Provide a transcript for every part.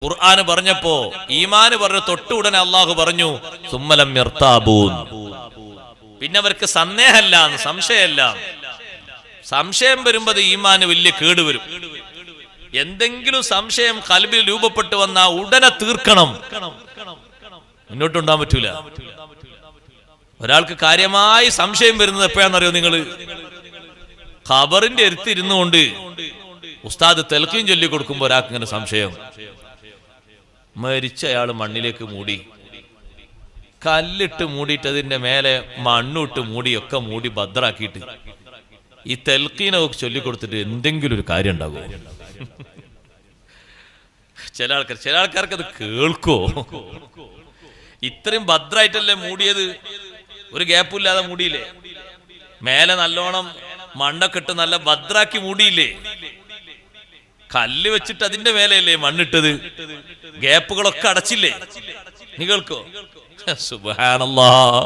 ഖുർആന് പറഞ്ഞപ്പോ ഈമാന് പറഞ്ഞ തൊട്ടു ഉടനെ അള്ളാഹു പറഞ്ഞു സുമ്മലം യർതാബൂൻ. പിന്നെ അവർക്ക് സന്ദേഹമല്ല, സംശയമല്ല. സംശയം വരുമ്പോ ഈമാന് വലിയ കേടുവരും. എന്തെങ്കിലും സംശയം ഖൽബിൽ രൂപപ്പെട്ടു വന്നാ ഉടനെ തീർക്കണം, മുന്നോട്ടുണ്ടാൻ പറ്റൂല. ഒരാൾക്ക് കാര്യമായി സംശയം വരുന്നത് എപ്പോഴാണെന്നറിയോ നിങ്ങള്? ഖബറിന്റെ അടുത്തിരുന്നു കൊണ്ട് ഉസ്താദ് തെൽക്കീൻ ചൊല്ലി കൊടുക്കുമ്പോ ഒരാൾക്ക് ഇങ്ങനെ സംശയം. മരിച്ച അയാൾ മണ്ണിലേക്ക് മൂടി, കല്ലിട്ട് മൂടിയിട്ട് അതിന്റെ മേലെ മണ്ണിട്ട് മൂടിയൊക്കെ മൂടി ഭദ്രാക്കിയിട്ട് ഈ തെൽക്കീനൊക്കെ ചൊല്ലിക്കൊടുത്തിട്ട് എന്തെങ്കിലും ഒരു കാര്യം ഉണ്ടാകുമോ? ചില ആൾക്കാർക്ക് അത് കേൾക്കോ? ഇത്രയും ഭദ്രായിട്ടല്ലേ മൂടിയത്, ഒരു ഗ്യാപ്പില്ലാതെ മൂടിയില്ലേ? മേലെ നല്ലോണം മണ്ണൊക്കെ ഇട്ട് നല്ല ഭദ്രാക്കി മൂടിയില്ലേ? കല്ല് വെച്ചിട്ട് അതിന്റെ മേലെയല്ലേ മണ്ണിട്ടത്, ഗ്യാപ്പുകളൊക്കെ അടച്ചില്ലേ? നീ കേൾക്കോ? സുബ്ഹാനല്ലാഹ്,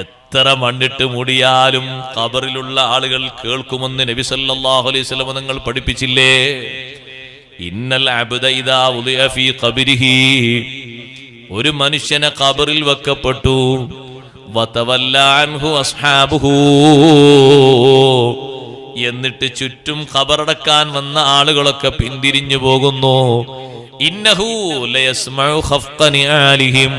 എത്ര മണ്ണിട്ട് മൂടിയാലും ഖബറിലുള്ള ആളുകൾ കേൾക്കുമെന്ന് നബി സല്ലല്ലാഹു അലൈഹി വസല്ലം തങ്ങൾ പഠിപ്പിച്ചില്ലേ? ഇന്നൽ അബ്ദ ഇദാ ഉദിഅ ഫീ ഖബരിഹി, ഒരു മനുഷ്യനെ ഖബറിൽ വെക്കപ്പെട്ടു, വതവല്ല അൻഹു അസ്ഹാബുഹു, എന്നിട്ട് ചുറ്റും ഖബറടക്കാൻ വന്ന ആളുകളൊക്കെ പിന്തിരിഞ്ഞു പോകുന്നു. ഇന്നഹു ലയസ്മഉ ഖഫ്ഖ നിആലിഹിം,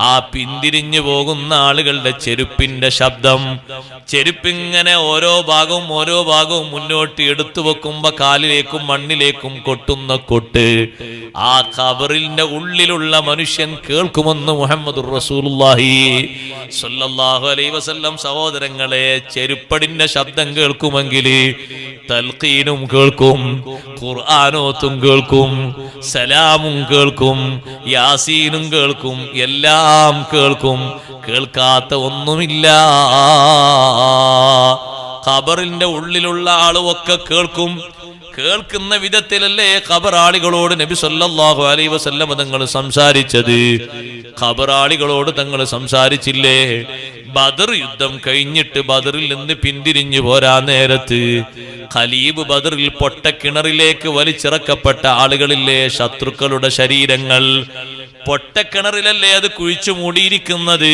ആ പിന്തിരിഞ്ഞു പോകുന്ന ആളുകളുടെ ചെരുപ്പിന്റെ ശബ്ദം, ചെരുപ്പിങ്ങനെ ഓരോ ഭാഗവും മുന്നോട്ട് എടുത്തു വെക്കുമ്പോ കാലിലേക്കും മണ്ണിലേക്കും കൊട്ടുന്ന കൊട്ട് ആ ഖബറിന്റെ ഉള്ളിലുള്ള മനുഷ്യൻ കേൾക്കുമെന്ന് മുഹമ്മദുർ റസൂലുള്ളാഹി സ്വല്ലല്ലാഹു അലൈഹി വസല്ലം. സഹോദരങ്ങളെ, ചെരുപ്പടിന്റെ ശബ്ദം കേൾക്കുമെങ്കിൽ തൽഖീനും കേൾക്കും, ഖുർആനോത്തും കേൾക്കും, സലാമും കേൾക്കും, യാസീനും കേൾക്കും, എല്ലാം കേൾക്കും. കേൾക്കാത്ത ഒന്നുമില്ല. ഖബറിന്റെ ഉള്ളിലുള്ള ആളുമൊക്കെ കേൾക്കും. കേൾക്കുന്ന വിധത്തിലല്ലേ ഖബറാളികളോട് നബി സല്ലല്ലാഹു അലൈഹി വസല്ലം തങ്ങൾ സംസാരിച്ചത്? ഖബറാളികളോട് തങ്ങൾ സംസാരിച്ചില്ലേ? ബദർ യുദ്ധം കഴിഞ്ഞിട്ട് ബദറിൽ നിന്ന് പിന്തിരിഞ്ഞു പോരാ നേരത്ത് ഖലീബ് ബദറിൽ പൊട്ടക്കിണറിലേക്ക് വലിച്ചിറക്കപ്പെട്ട ആളുകളില്ലേ, ശത്രുക്കളുടെ ശരീരങ്ങൾ? പൊട്ടക്കിണറിലല്ലേ അത് കുഴിച്ചു മൂടിയിരിക്കുന്നത്?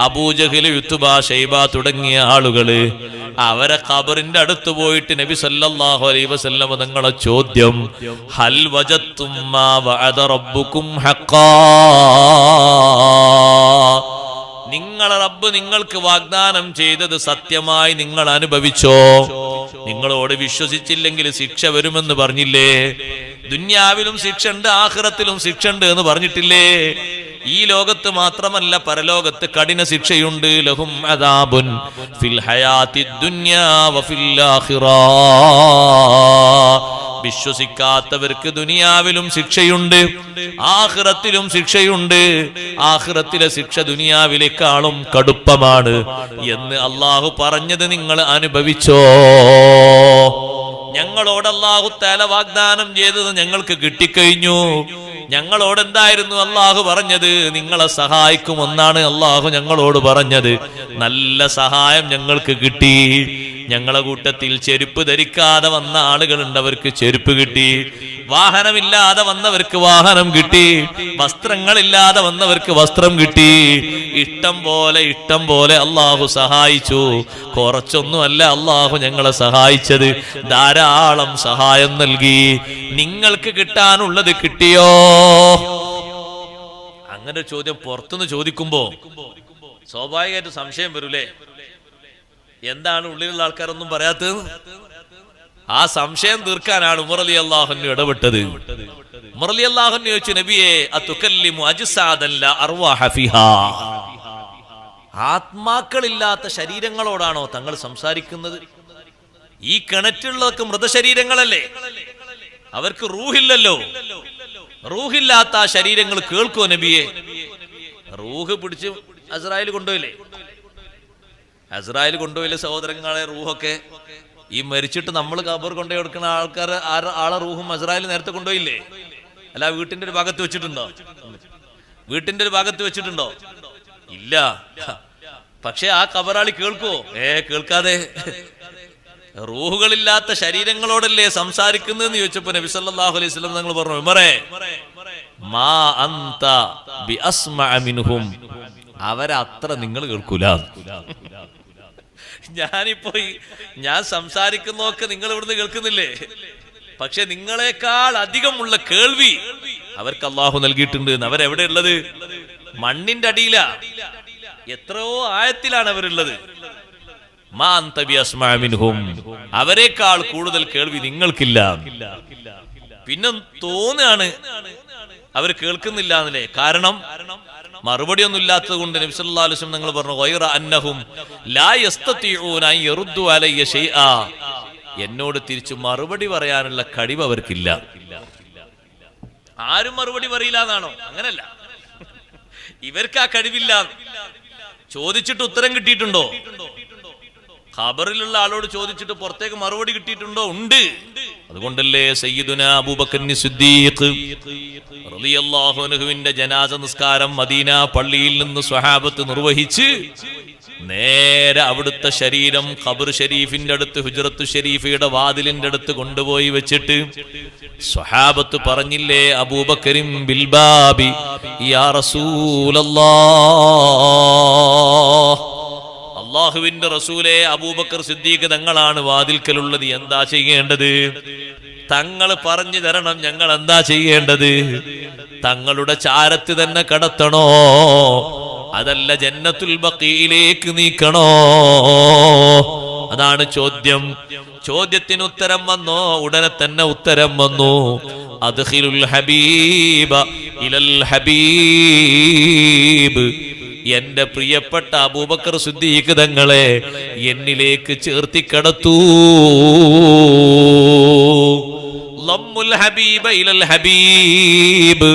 അബൂജഹൽ, ഉത്ബ, ശൈബ തുടങ്ങിയ ആളുകള്. അവരെ ഖബറിന്റെ അടുത്ത് പോയിട്ട് നബി സല്ലല്ലാഹു അലൈഹി വസല്ലം തങ്ങളെ ചോദ്യം, ഹൽ വജത്തും മാ വഅദ റബ്ബുക്കും ഹഖ്ഖാ, നിങ്ങളെ റബ്ബ് നിങ്ങൾക്ക് വാഗ്ദാനം ചെയ്തത് സത്യമായി നിങ്ങൾ അനുഭവിച്ചോ? നിങ്ങളോട് വിശ്വസിച്ചില്ലെങ്കിൽ ശിക്ഷ വരുമെന്ന് പറഞ്ഞില്ലേ? ദുന്യാവിലും ശിക്ഷ ഉണ്ട്, ആഖിറത്തിലും ശിക്ഷ ഉണ്ട് എന്ന് പറഞ്ഞിട്ടില്ലേ? ഈ ലോകത്ത് മാത്രമല്ല, പരലോകത്ത് കഠിന ശിക്ഷയുണ്ട്. ലഹും അദാബുൻ ഫിൽ ഹയാത്തി ദുനിയാ വഫിൽ ആഖിറ, വിശ്വസിക്കാത്തവർക്ക് ദുനിയാവിലും ശിക്ഷയുണ്ട്, ആഖിറത്തിലും ശിക്ഷയുണ്ട്. ആഖിറത്തിലെ ശിക്ഷ ദുനിയാവിലേക്കാളും കടുപ്പമാണ് എന്ന് അള്ളാഹു പറഞ്ഞത് നിങ്ങൾ അനുഭവിച്ചോ? ഞങ്ങളോട് അള്ളാഹു തആല വാഗ്ദാനം ചെയ്തത് ഞങ്ങൾക്ക് കിട്ടിക്കഴിഞ്ഞു. ഞങ്ങളോട് എന്തായിരുന്നു അള്ളാഹു പറഞ്ഞത്? നിങ്ങളെ സഹായിക്കുമെന്നാണ് അള്ളാഹു ഞങ്ങളോട് പറഞ്ഞത്. നല്ല സഹായം ഞങ്ങൾക്ക് കിട്ടി. ഞങ്ങളെ കൂട്ടത്തിൽ ചെരുപ്പ് ധരിക്കാതെ വന്ന ആളുകളുണ്ട്, അവർക്ക് ചെരുപ്പ് കിട്ടി. വാഹനമില്ലാതെ വന്നവർക്ക് വാഹനം കിട്ടി. വസ്ത്രങ്ങളില്ലാതെ വന്നവർക്ക് വസ്ത്രം കിട്ടി. ഇഷ്ടം പോലെ അള്ളാഹു സഹായിച്ചു. കുറച്ചൊന്നുമല്ല അള്ളാഹു ഞങ്ങളെ സഹായിച്ചത്, ധാരാളം സഹായം നൽകി. നിങ്ങൾക്ക് കിട്ടാനുള്ളത് കിട്ടിയോ? അങ്ങനെ ചോദ്യം പുറത്തുനിന്ന് ചോദിക്കുമ്പോ സ്വാഭാവികമായിട്ട് സംശയം വരൂലേ? എന്താണ് ഉള്ളിലുള്ള ആൾക്കാരൊന്നും പറയാത്തത്? ആ സംശയം തീർക്കാനാണ് ഉമർ റളിയല്ലാഹു അൻഹു ഇടപെട്ടത്. ഉമർ റളിയല്ലാഹു അൻഹു ചോദിച്ചു, നബിയെ അതുകല്ലിമു അജ്സാദൻ ലാ അർവാഹ ഫിഹാ, ആത്മാക്കളില്ലാത്ത ശരീരങ്ങളോടാണോ തങ്ങൾ സംസാരിക്കുന്നത്? ഈ കിണറ്റുള്ളതൊക്കെ മൃതശരീരങ്ങളല്ലേ, അവർക്ക് റൂഹില്ലല്ലോ. റൂഹില്ലാത്ത ആ ശരീരങ്ങൾ കേൾക്കുമോ നബിയെ? റൂഹ് പിടിച്ച് അസ്രായേൽ കൊണ്ടുപോയില്ലേ? അസ്രായേൽ കൊണ്ടുപോയില്ലേ സഹോദരങ്ങളെ? റൂഹൊക്കെ ഈ മരിച്ചിട്ട് നമ്മൾ ഖബർ കൊണ്ടുപോയി കൊടുക്കുന്ന ആൾക്കാർ ആളെ റൂഹും അസ്രായേൽ നേരത്തെ കൊണ്ടുപോയില്ലേ? അല്ല വീട്ടിന്റെ ഒരു ഭാഗത്ത് വെച്ചിട്ടുണ്ടോ? വീട്ടിന്റെ ഒരു ഭാഗത്ത് വെച്ചിട്ടുണ്ടോ? ഇല്ല. പക്ഷെ ആ ഖബറാളി കേൾക്കുവോ? കേൾക്കാതെ റൂഹുകളില്ലാത്ത ശരീരങ്ങളോടല്ലേ സംസാരിക്കുന്നതെന്ന് ചോദിച്ചപ്പോ നബി സല്ലല്ലാഹു അലൈഹി വസല്ലം തങ്ങൾ പറഞ്ഞു, ഉമറേ, മാ അന്ത ബിഅസ്മഅ മിൻഹും, അവരത്ര നിങ്ങൾ കേൾക്കൂല. ഞാൻ സംസാരിക്കുന്നതൊക്കെ നിങ്ങൾ ഇവിടുന്ന് കേൾക്കുന്നില്ലേ, പക്ഷെ നിങ്ങളെക്കാൾ അധികമുള്ള കേൾവി അവർക്ക് അള്ളാഹു നൽകിയിട്ടുണ്ട്. അവരെവിടെ ഉള്ളത്? മണ്ണിന്റെ അടിയില, എത്രയോ ആഴത്തിലാണ് അവരുള്ളത്. അവരെക്കാൾ കൂടുതൽ കേൾവി നിങ്ങൾക്കില്ല. പിന്നെ തോന്നുകയാണ് അവർ കേൾക്കുന്നില്ല എന്നല്ലേ. കാരണം മറുപടി ഒന്നും ഇല്ലാത്തത് കൊണ്ട് നബി സല്ലല്ലാഹു അലൈഹി വസല്ലം നിങ്ങൾ പറഞ്ഞു, ഗൈറ അന്നഹും ലാ യസ്തതിഊന അൻ യറുദ്ദു അലയ്യ ശൈആ, എന്നോട് തിരിച്ചു മറുപടി പറയാനുള്ള കഴിവ് അവർക്കില്ല. ആരും മറുപടി പറയില്ല എന്നാണോ? അങ്ങനല്ല, ഇവർക്ക് ആ കഴിവില്ല. ചോദിച്ചിട്ട് ഉത്തരം കിട്ടിയിട്ടുണ്ടോ? ഖബറിലുള്ള ആളോട് ചോദിച്ചിട്ട് പുറത്തേക്ക് മറുപടി കിട്ടിയിട്ടുണ്ടോ? ഉണ്ട്. അതുകൊണ്ടല്ലേ സയ്യിദുനാ അബൂബക്കർ സിദ്ദീഖ് റളിയല്ലാഹു അൻഹുവിന്റെ ജനാസ നിസ്കാരം മദീന പള്ളിയിൽ നിന്ന് സ്വഹാബത്ത് നിർവഹിച്ച് നേരെ അവിടുത്തെ ശരീരം ഖബർ ഷരീഫിന്റെ അടുത്ത്, ഹുജ്റത്തു ഷരീഫയുടെ വാതിലിന്റെ അടുത്ത് കൊണ്ടുപോയി വെച്ചിട്ട് സ്വഹാബത്ത് പറഞ്ഞില്ലേ, അബൂബക്കറിൻ ബിൽബാബി യാ റസൂലല്ലാഹ്, അല്ലാഹുവിന്റെ റസൂലേ, അബൂബക്കർ സിദ്ദീഖ് തങ്ങളാണ് വാതിൽക്കലുള്ളത്, എന്താ ചെയ്യേണ്ടത്? തങ്ങൾ പറഞ്ഞു തരണം, ഞങ്ങൾ എന്താ ചെയ്യേണ്ടത്? തങ്ങളുടെ ചാരത്ത് തന്നെ കടത്തണോ, അതല്ല ജന്നത്തുൽ ബഖീയിലേക്ക് നീക്കണോ? അതാണ് ചോദ്യം. ചോദ്യത്തിന് ഉത്തരം വന്നോ? ഉടനെ തന്നെ ഉത്തരം വന്നു, അദ്ഖിലുൽ ഹബീബ ഇലൽ ഹബീബ്, എന്റെ പ്രിയപ്പെട്ട അബൂബക്കർ സിദ്ദീഖ് തങ്ങളെ എന്നിലേക്ക് ചേർത്തിക്കടത്തൂ. ലമ്മുൽ ഹബീബ ഇലൽ ഹബീബ്,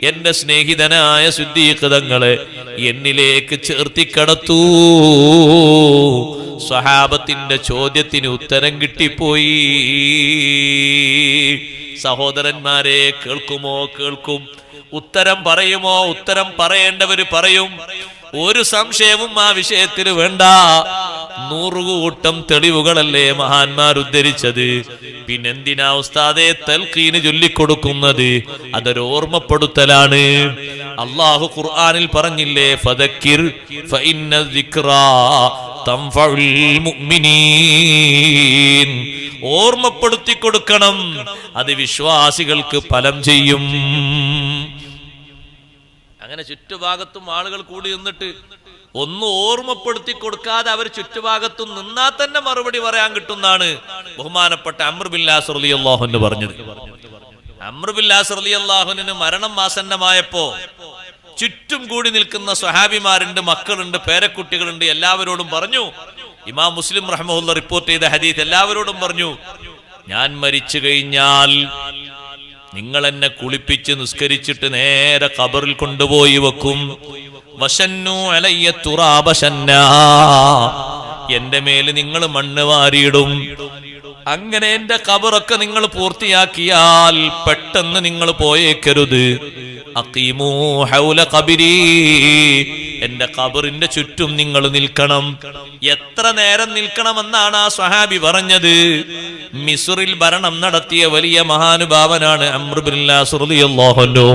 എന്റെ സ്നേഹിതനായ സിദ്ദീഖ് തങ്ങളെ എന്നിലേക്ക് ചേർത്തിക്കടത്തൂ. സ്വഹാബത്തിന്റെ ചോദ്യത്തിന് ഉത്തരം കിട്ടിപ്പോയി. സഹോദരന്മാരെ, കേൾക്കുമോ? കേൾക്കും. ഉത്തരം പറയുമോ? ഉത്തരം പറയേണ്ടവര് പറയും. ഒരു സംശയവും ആ വിഷയത്തിൽ വേണ്ട. 100 കൂട്ടം തെളിവുകളല്ലേ മഹാന്മാർ ഉദ്ധരിച്ചത്. പിന്നെന്തിനാ ഉസ്താദെ തൽഖീന് ചൊല്ലിക്കൊടുക്കുന്നത്? അതൊരു ഓർമ്മപ്പെടുത്തലാണ്. അല്ലാഹു ഖുർആനിൽ പറഞ്ഞില്ലേ, ഫദക്കിർ ഫഇന്ന ദിക്റാ തൻഫഉൽ മുഅ്മിനീൻ, ഓർമ്മപ്പെടുത്തി കൊടുക്കണം, അത് വിശ്വാസികൾക്ക് ഫലം ചെയ്യും. അങ്ങനെ ചുറ്റുഭാഗത്തും ആളുകൾ കൂടി നിന്നിട്ട് ഒന്നും ഓർമ്മപ്പെടുത്തി കൊടുക്കാതെ അവർ ചുറ്റുഭാഗത്തും നിന്നാൽ തന്നെ മറുപടി പറയാൻ കിട്ടുന്നാണ് ബഹുമാനപ്പെട്ട അംർ ബിൻ ആസ് റളിയല്ലാഹു അൻഹു പറഞ്ഞത്. അംർ ബിൻ ആസ് റളിയല്ലാഹു അൻഹു മരണം ആസന്നമായപ്പോ ചുറ്റും കൂടി നിൽക്കുന്ന സ്വഹാബിമാരുണ്ട്, മക്കളുണ്ട്, പേരക്കുട്ടികളുണ്ട്, എല്ലാവരോടും പറഞ്ഞു. ഇമാം മുസ്ലിം റഹ്മഹുല്ലാഹ് റിപ്പോർട്ട് ചെയ്ത ഹദീസ്, എല്ലാവരോടും പറഞ്ഞു, ഞാൻ മരിച്ചു കഴിഞ്ഞാൽ നിങ്ങൾ എന്നെ കുളിപ്പിച്ച് നിസ്കരിച്ചിട്ട് നേരെ ഖബറിൽ കൊണ്ടുപോയി വെക്കും. വശന്നു അലയ്യ തുറാബ ശന്നാ, എന്റെ മേല് നിങ്ങൾ മണ്ണ് വാരിയിടും. അങ്ങനെ എന്റെ ഖബറൊക്കെ നിങ്ങൾ പൂർത്തിയാക്കിയാൽ പെട്ടെന്ന് നിങ്ങൾ പോയേക്കരുത്. അഖീമൂ ഹൗല ഖബരി, എന്റെ ഖബറിന്റെ ചുറ്റും നിങ്ങൾ നിൽക്കണം. എത്ര നേരം നിൽക്കണമെന്നാണ് ആ സ്വഹാബി പറഞ്ഞത്? മിസ്റിൽ ഭരണം നടത്തിയ വലിയ മഹാനുഭാവനാണ് അംർ ബിൻ ആസ് റളിയല്ലാഹു അൻഹു.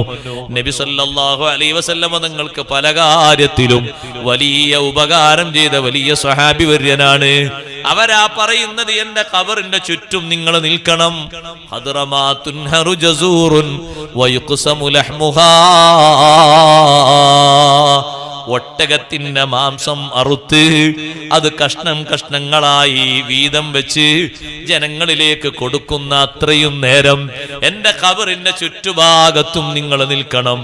നബി സല്ലല്ലാഹു അലൈഹി വസല്ലം തങ്ങൾക്ക് പല കാര്യത്തിലും വലിയ ഉപകാരം ചെയ്ത വലിയ സ്വഹാബി വര്യനാണ്. അവരാ പറയുന്നത്, എന്റെ ഖബറിന്റെ ചുറ്റും നിങ്ങൾ നിൽക്കണം. ഹദ്റമാതുൻ ഹറുജസൂറുൻ വയുഖ്സമു ലഹ്മുഹാ, ഒട്ടകത്തിന്റെ മാംസം അറുത്ത് അത് കഷ്ണം കഷ്ണങ്ങളായി വീതം വെച്ച് ജനങ്ങളിലേക്ക് കൊടുക്കുന്ന അത്രയും നേരം എന്റെ ഖബറിന്റെ ചുറ്റുഭാഗത്തും നിങ്ങൾ നിൽക്കണം.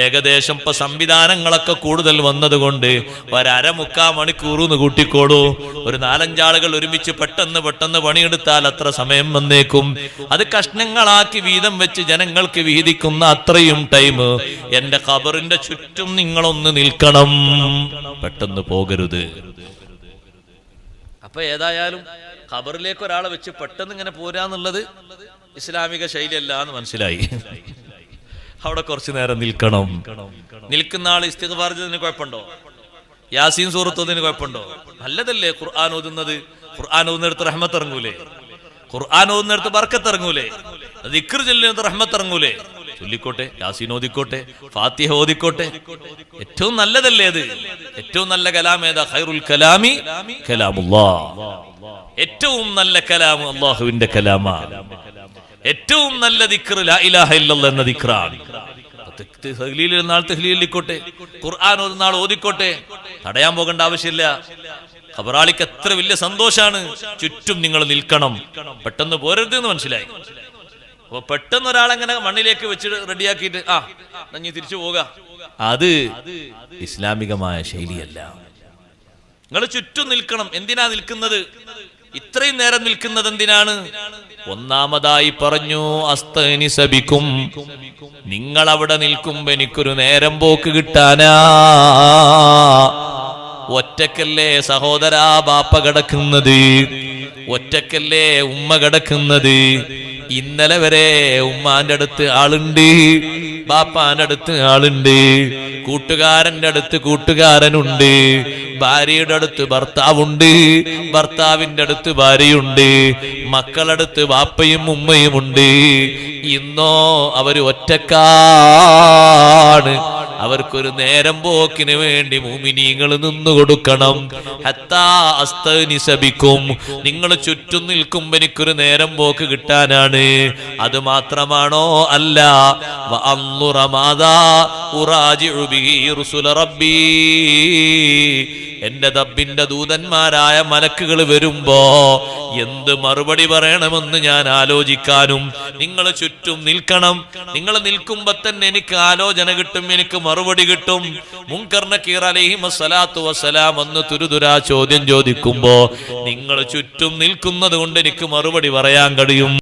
ഏകദേശം ഇപ്പൊ സംവിധാനങ്ങളൊക്കെ കൂടുതൽ വന്നതുകൊണ്ട് ഒരമുക്കാൽ മണിക്കൂറൂന്ന് കൂട്ടിക്കോളൂ. ഒരു 4-5 ആളുകൾ ഒരുമിച്ച് പെട്ടെന്ന് പണിയെടുത്താൽ അത്ര സമയം വന്നേക്കും. അത് കഷ്ണങ്ങളാക്കി വീതം വെച്ച് ജനങ്ങൾക്ക് വീതിക്കുന്ന അത്രയും ടൈം എന്റെ ഖബറിന്റെ ചുറ്റും നിങ്ങളൊന്ന് നിൽക്കണം, പെട്ടെന്ന് പോകരുത്. അപ്പൊ ഏതായാലും ഖബറിലേക്ക് ഒരാളെ വെച്ച് പെട്ടെന്ന് ഇങ്ങനെ പോരാന്നുള്ളത് ഇസ്ലാമിക ശൈലിയല്ല എന്ന് മനസ്സിലായി. അവിടെ കുറച്ചു നേരം നിൽക്കണം. നിൽക്കുന്ന ആൾ ഇസ്തിഗ്ഫാർ ചെയ്യുന്നതിന് കുഴപ്പമുണ്ടോ? യാസീൻ സൂറത്ത് ഓതുന്നതിന് കുഴപ്പമുണ്ടോ? നല്ലതല്ലേ ഖുർആൻ ഓതുന്നത്? ഖുർആൻ ഓതുന്നിടത്ത് റഹ്മത്ത് ഇറങ്ങൂലേ? ഖുർആൻ ഓതുന്നിടത്ത് ബർക്കത്ത് ഇറങ്ങൂലേ? ദിക്ർ ചൊല്ലുന്നിടത്ത് റഹ്മത്ത് ഇറങ്ങൂലേ? ചൊല്ലിക്കോട്ടെ, യാസീൻ ഓതിക്കോട്ടെ, ഫാത്തിഹ ഓതിക്കോട്ടെ. ഏറ്റവും നല്ലതല്ലേ അത്? ഏറ്റവും നല്ല കലാം ഏതാ? ഖൈറുൽ കലാമി കലാമുല്ലാഹ്. ഏറ്റവും നല്ല കലാം അല്ലാഹുവിന്റെ കലാമാണ്. ഏറ്റവും നല്ല ദിക്ർ ലാ ഇലാഹ ഇല്ലല്ലാഹ് എന്ന ദിക്റാണ്. തഹ്ലീൽ നാൾ തഹ്ലീലിക്കോട്ടെ, ഖുർആൻ ഓതുന്ന നാൾ ഓതിക്കോട്ടെ, തടയാൻ പോകേണ്ട ആവശ്യമില്ല. ഖബറാളിക്ക് എത്ര വലിയ സന്തോഷാണ്. ചുറ്റും നിങ്ങൾ നിൽക്കണം, പെട്ടെന്ന് പോരരുത് എന്ന് മനസ്സിലായി. അപ്പൊ പെട്ടെന്ന് ഒരാളെങ്ങനെ മണ്ണിലേക്ക് വെച്ച് റെഡിയാക്കിയിട്ട് നീ തിരിച്ചു പോക, അത് ഇസ്ലാമികമായ ശൈലിയല്ല. നിങ്ങൾ ചുറ്റും നിൽക്കണം. എന്തിനാ നിൽക്കുന്നത്? ഇത്രയും നേരം നിൽക്കുന്നത് എന്തിനാണ്? ഒന്നാമതായി പറഞ്ഞു അസ്തനിസബിക്കും, നിങ്ങൾ അവിടെ നിൽക്കുമ്പോ എനിക്കൊരു നേരം പോക്ക് കിട്ടാനാ. ഒറ്റക്കല്ലേ സഹോദരാ ബാപ്പ കിടക്കുന്നത്, ഒറ്റക്കല്ലേ ഉമ്മ കിടക്കുന്നത്. ഇന്നലെ വരെ ഉമ്മാന്റെ അടുത്ത് ആളുണ്ട്, ബാപ്പാന്റെ അടുത്ത് ആളുണ്ട്, കൂട്ടുകാരന്റെ അടുത്ത് കൂട്ടുകാരനുണ്ട്, ഭാര്യയുടെ അടുത്ത് ഭർത്താവുണ്ട്, ഭർത്താവിന്റെ അടുത്ത് ഭാര്യയുണ്ട്, മക്കളടുത്ത് ബാപ്പയും ഉമ്മയും ഉണ്ട്. ഇന്നോ അവര് ഒറ്റക്കാണ്. അവർക്കൊരു നേരം പോക്കിന് വേണ്ടി മുഅ്മിനീങ്ങൾ നിന്നു കൊടുക്കണം. ഹത്താ അസ്തനിസബിക്കും, നിങ്ങൾ ചുറ്റും നിൽക്കുമ്പോ എനിക്കൊരു നേരം പോക്ക് കിട്ടാനാണ്. അത് മാത്രമാണോ? അല്ല, വഅൻദുറ മാദാ ഉറാജിഉ ബിഹി റുസുല റബ്ബി, എന്റെ റബ്ബിന്റെ ദൂതന്മാരായ മലക്കുകൾ വരുമ്പോ എന്ത് മറുപടി പറയണമെന്ന് ഞാൻ ആലോചിക്കാനും നിങ്ങൾ ചുറ്റും നിൽക്കണം. നിങ്ങൾ നിൽക്കുമ്പോ തന്നെ എനിക്ക് ആലോചന കിട്ടും, എനിക്ക് മറുപടി കിട്ടും. മുൻകർ നകീർ അലൈഹിസ്സലാത്തു വസ്സലാം ഒന്ന് തുരുതുരാ ചോദ്യം ചോദിക്കുമ്പോ നിങ്ങൾ ചുറ്റും നിൽക്കുന്നത് കൊണ്ട് എനിക്ക് മറുപടി പറയാൻ കഴിയും.